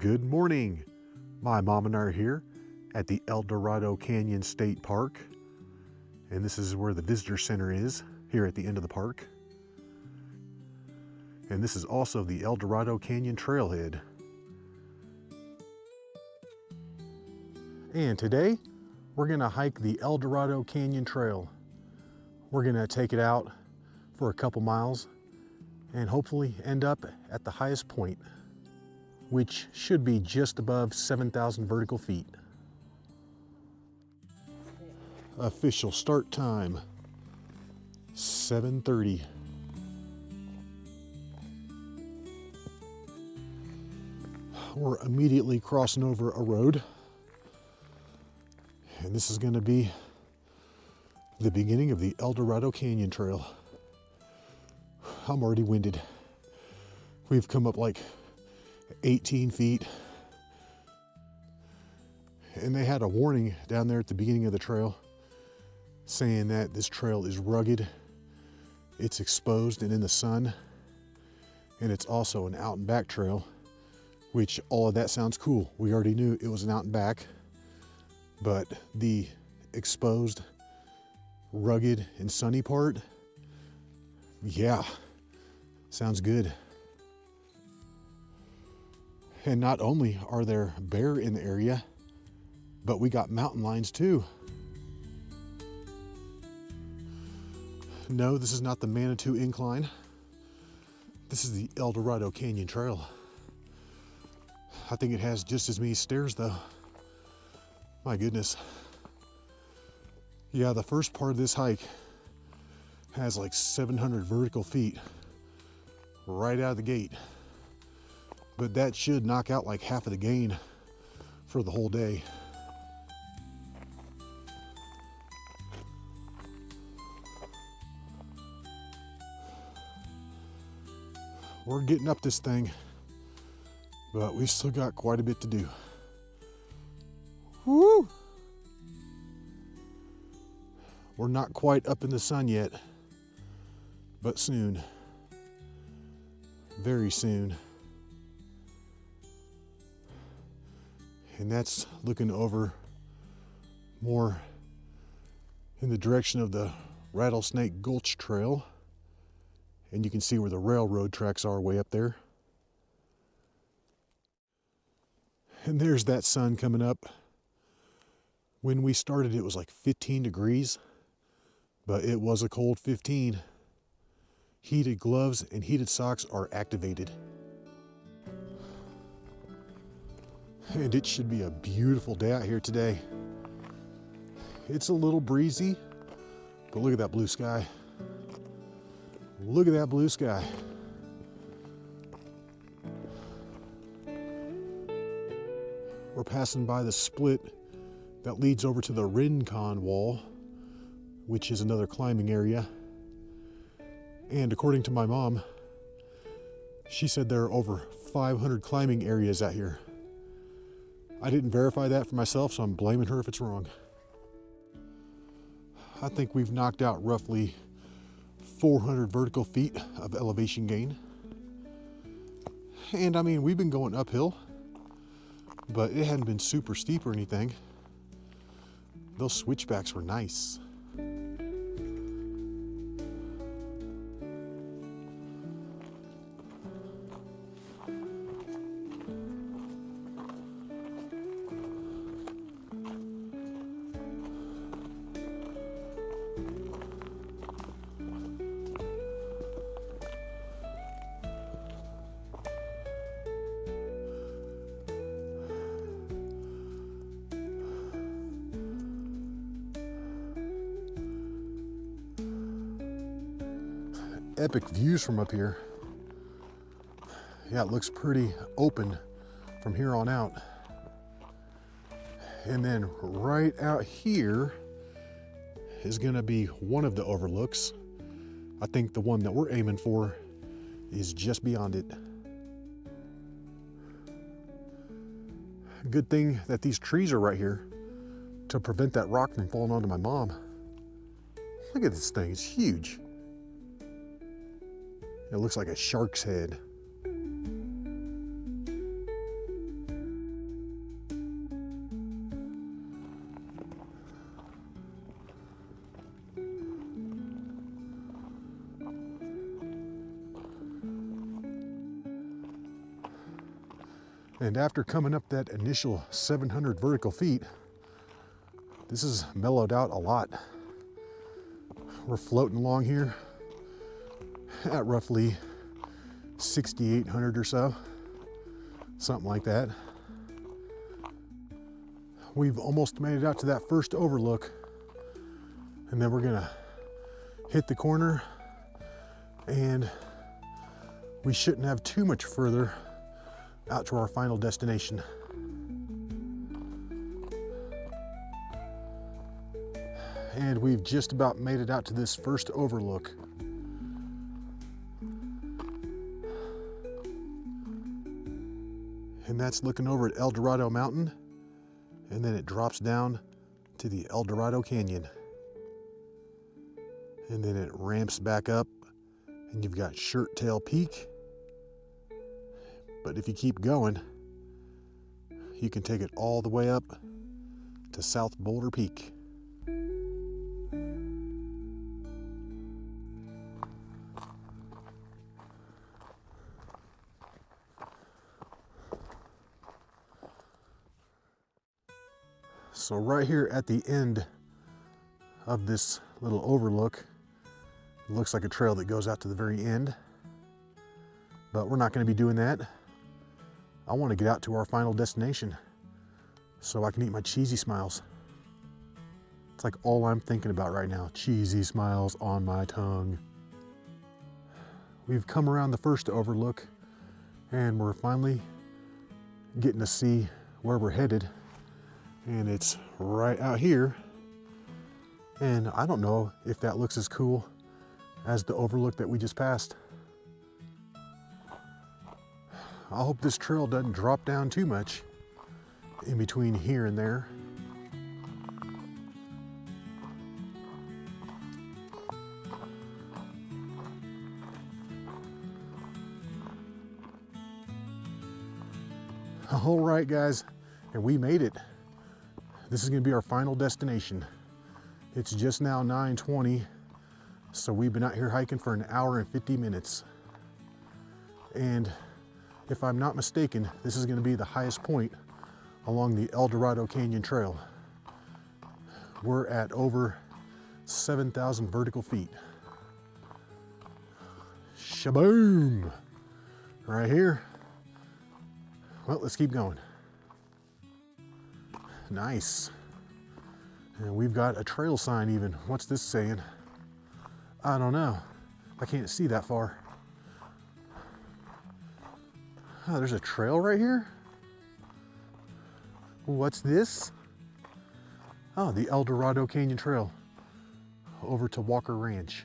Good morning. My mom and I are here at the Eldorado Canyon State Park. And this is where the visitor center is, here at the end of the park. And this is also the Eldorado Canyon Trailhead. And today, we're gonna hike the Eldorado Canyon Trail. We're gonna take it out for a couple miles and hopefully end up at the highest point, which should be just above 7,000 vertical feet. Official start time, 7:30. We're immediately crossing over a road, and this is going to be the beginning of the Eldorado Canyon Trail. I'm already winded. We've come up like 18 feet, and they had a warning down there at the beginning of the trail saying that this trail is rugged, it's exposed and in the sun, and it's also an out and back trail, which all of that sounds cool. We already knew it was an out and back, but the exposed, rugged and sunny part, yeah, sounds good. And not only are there bear in the area, but we got mountain lions too. No, this is not the Manitou Incline. This is the Eldorado Canyon Trail. I think it has just as many stairs though. My goodness. Yeah, the first part of this hike has like 700 vertical feet right out of the gate. But that should knock out like half of the gain for the whole day. We're getting up this thing, but we've still got quite a bit to do. Woo! We're not quite up in the sun yet, but soon. Very soon. And that's looking over more in the direction of the Rattlesnake Gulch Trail. And you can see where the railroad tracks are way up there. And there's that sun coming up. When we started, it was like 15 degrees, but it was a cold 15. Heated gloves and heated socks are activated. And it should be a beautiful day out here today. It's a little breezy, but look at that blue sky. Look at that blue sky. We're passing by the split that leads over to the Rincon Wall, which is another climbing area. And according to my mom, she said there are over 500 climbing areas out here. I didn't verify that for myself, so I'm blaming her if it's wrong. I think we've knocked out roughly 400 vertical feet of elevation gain. And I mean, we've been going uphill, but it hadn't been super steep or anything. Those switchbacks were nice. Epic views from up here. Yeah, it looks pretty open from here on out. And then right out here is gonna be one of the overlooks. I think the one that we're aiming for is just beyond it. Good thing that these trees are right here to prevent that rock from falling onto my mom. Look at this thing, it's huge. It looks like a shark's head. And after coming up that initial 700 vertical feet, this has mellowed out a lot. We're floating along here at roughly 6,800 or so, something like that. We've almost made it out to that first overlook, and then we're gonna hit the corner, and we shouldn't have too much further out to our final destination. And we've just about made it out to this first overlook. And that's looking over at Eldorado Mountain, and then it drops down to the Eldorado Canyon. And then it ramps back up, and you've got Shirt Tail Peak. But if you keep going, you can take it all the way up to South Boulder Peak. So right here at the end of this little overlook, it looks like a trail that goes out to the very end, but we're not going to be doing that. I want to get out to our final destination so I can eat my cheesy smiles. It's like all I'm thinking about right now, cheesy smiles on my tongue. We've come around the first overlook, and we're finally getting to see where we're headed. And it's right out here. And I don't know if that looks as cool as the overlook that we just passed. I hope this trail doesn't drop down too much in between here and there. All right, guys, and we made it. This is going to be our final destination. It's just now 9:20, so we've been out here hiking for an hour and 50 minutes. And if I'm not mistaken, this is going to be the highest point along the Eldorado Canyon Trail. We're at over 7,000 vertical feet. Shaboom! Right here. Well, let's keep going. Nice. And we've got a trail sign even. What's this saying? I don't know. I can't see that far. Oh, there's a trail right here? What's this? Oh, the Eldorado Canyon Trail over to Walker Ranch.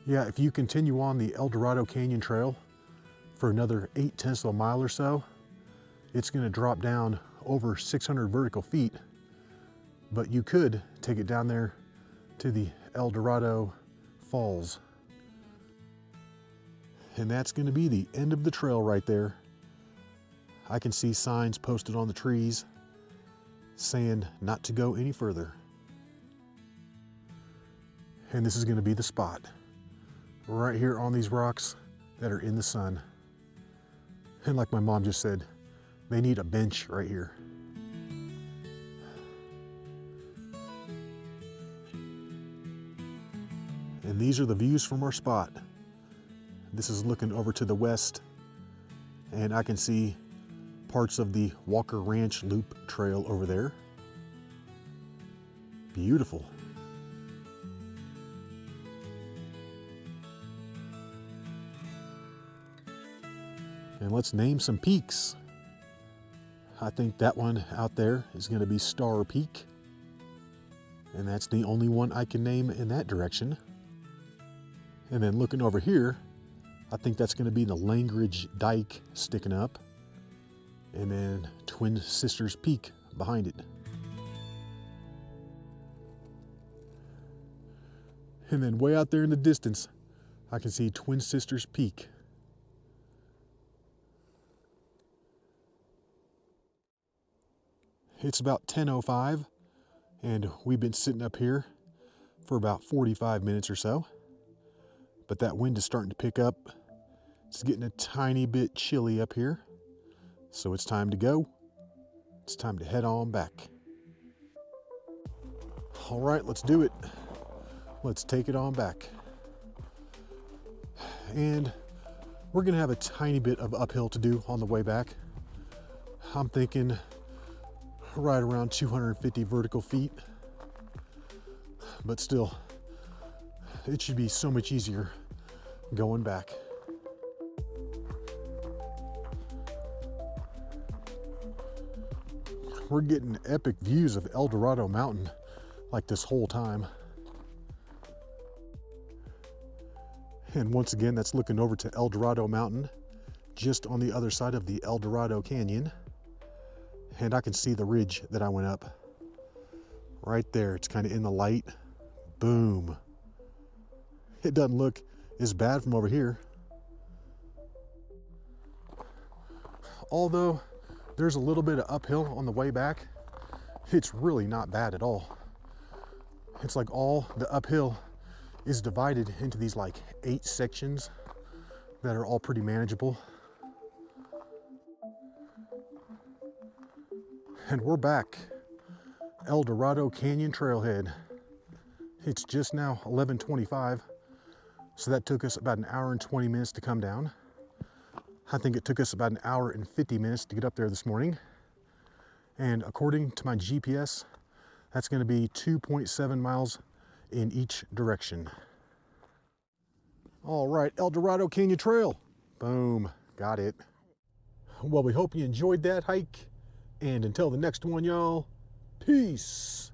Yeah, if you continue on the Eldorado Canyon Trail for another 0.8 of a mile or so, it's going to drop down over 600 vertical feet, but you could take it down there to the Eldorado Falls. And that's going to be the end of the trail right there. I can see signs posted on the trees saying not to go any further. And this is going to be the spot right here on these rocks that are in the sun. And like my mom just said, they need a bench right here. And these are the views from our spot. This is looking over to the west, and I can see parts of the Walker Ranch Loop Trail over there. Beautiful. And let's name some peaks. I think that one out there is going to be Star Peak. And that's the only one I can name in that direction. And then looking over here, I think that's going to be the Langridge Dike sticking up. And then Twin Sisters Peak behind it. And then way out there in the distance, I can see Twin Sisters Peak. It's about 10:05, and we've been sitting up here for about 45 minutes or so. But that wind is starting to pick up. It's getting a tiny bit chilly up here. So it's time to go. It's time to head on back. All right, let's do it. Let's take it on back. And we're gonna have a tiny bit of uphill to do on the way back. I'm thinking right around 250 vertical feet, but still, it should be so much easier going back. We're getting epic views of Eldorado Mountain like this whole time. And once again, that's looking over to Eldorado Mountain, just on the other side of the Eldorado Canyon. And I can see the ridge that I went up. Right there, it's kind of in the light. Boom. It doesn't look as bad from over here. Although there's a little bit of uphill on the way back, it's really not bad at all. It's like all the uphill is divided into these like 8 sections that are all pretty manageable. And we're back. Eldorado Canyon Trailhead. It's just now 11:25, so that took us about an hour and 20 minutes to come down. I think it took us about an hour and 50 minutes to get up there this morning. And according to my GPS, that's going to be 2.7 miles in each direction. All right, Eldorado Canyon Trail. Boom, got it. Well, we hope you enjoyed that hike. And until the next one, y'all, peace.